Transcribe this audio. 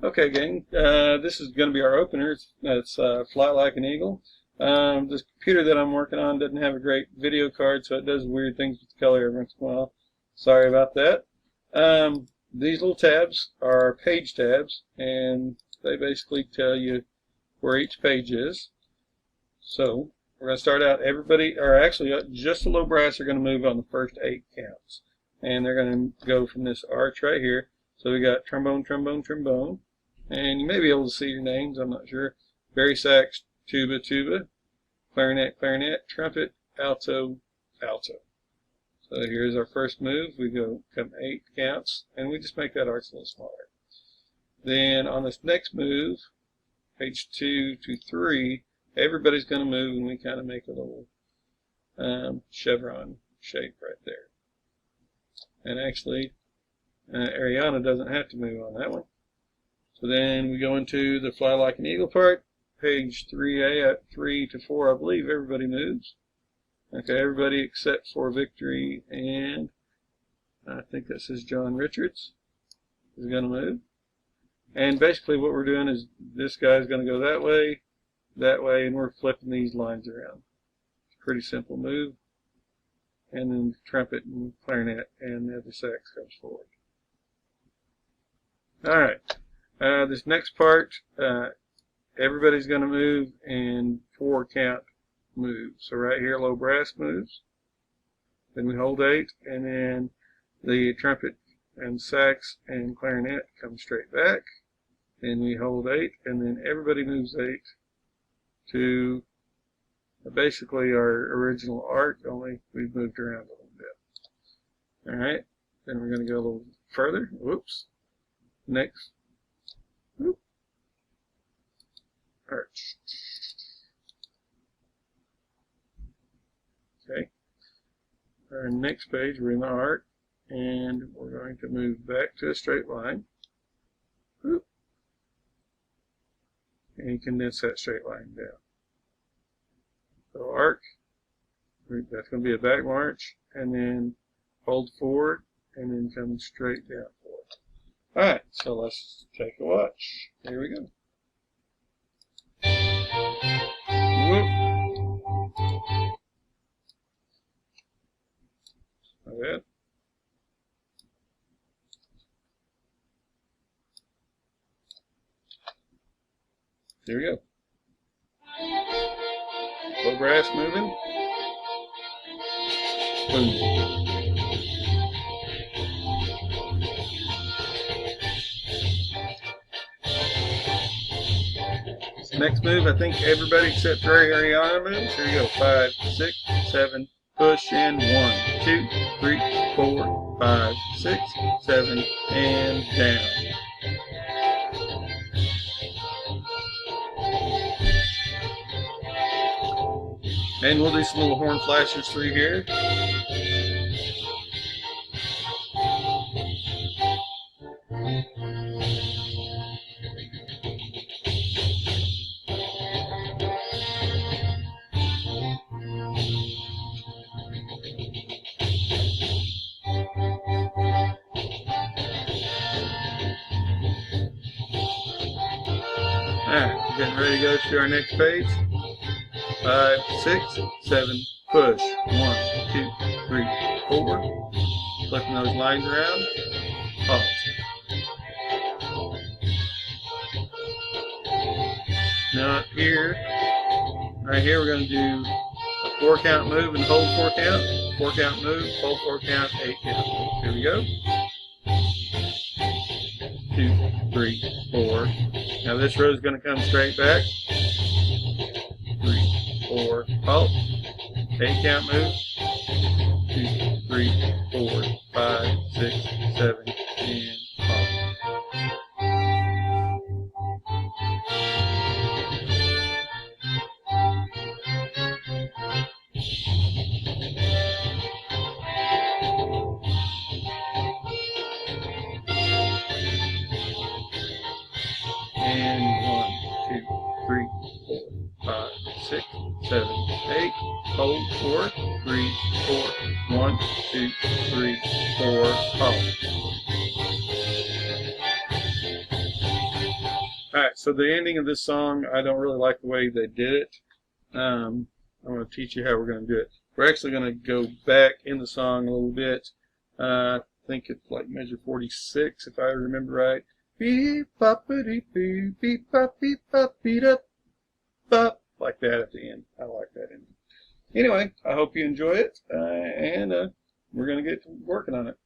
Okay, gang, this is going to be our opener. It's Fly Like an Eagle. This computer that I'm working on doesn't have a great video card, so it does weird things with the color every once in a while. Sorry about that. These little tabs are page tabs, and they basically tell you where each page is. So we're going to start out, everybody, or actually just the low brass are going to move on the first 8 counts. And they're going to go from this arch right here. So we got trombone, trombone, trombone. And you may be able to see your names, I'm not sure. Bari sax, tuba, tuba, clarinet, clarinet, trumpet, alto, alto. So here's our first move. We come 8 counts, and we just make that arch a little smaller. Then on this next move, page 2 to 3, everybody's going to move, and we kind of make a little chevron shape right there. And actually, Ariana doesn't have to move on that one. So then we go into the Fly Like an Eagle part, page 3A at 3 to 4, I believe everybody moves. Okay, everybody except for Victory, and I think this is John Richards is going to move. And basically what we're doing is this guy's going to go that way, and we're flipping these lines around. It's a pretty simple move. And then trumpet and clarinet and the other sax comes forward. Alright, this next part, everybody's going to move in 4 count moves. So right here, low brass moves. Then we hold 8, and then the trumpet and sax and clarinet come straight back. Then we hold 8, and then everybody moves 8 to basically our original arc, only we've moved around a little bit. Alright, then we're going to go a little further. Whoops. Next. Whoop. Arch. Okay. Our next page, we're in the arc, and we're going to move back to a straight line. Whoop. And you condense that straight line down. So arc, that's going to be a back march, and then hold forward, and then come straight down forward. Alright, so let's take a watch. Here we go. Whoop. Not bad. Here we go. Low brass moving. Boom. This next move, I think everybody except Ariana moves. Here we go. 5, 6, 7, push in 1, 2, 3, 4, 5, 6, 7, and down. And we'll do some little horn flashes through here. Alright, getting ready to go to our next page. 5, 6, 7, push. 1, 2, 3, 4. Flipping those lines around. Pause. Now up here, right here, we're going to do a 4 count move and hold 4 count. 4 count move, hold 4 count, 8 count. Here we go. 2, 3, 4. Now this row is going to come straight back. 3, 4, halt. 8 count move. 2, 3, 4, 5, 6, 7, and halt. And 1, 2, 3, 4, 5, 6, 7, 8. Hold 4, 3, 4, 1, 2, 3, 4, halt. Alright, so the ending of this song, I don't really like the way they did it. I'm going to teach you how we're going to do it. We're actually going to go back in the song a little bit. I think it's like measure 46, if I remember right. Beep, boppity, beep, beep, bop, beep, bop, beep, up, bop. Like that at the end. I like that ending. Anyway, I hope you enjoy it, and we're going to get working on it.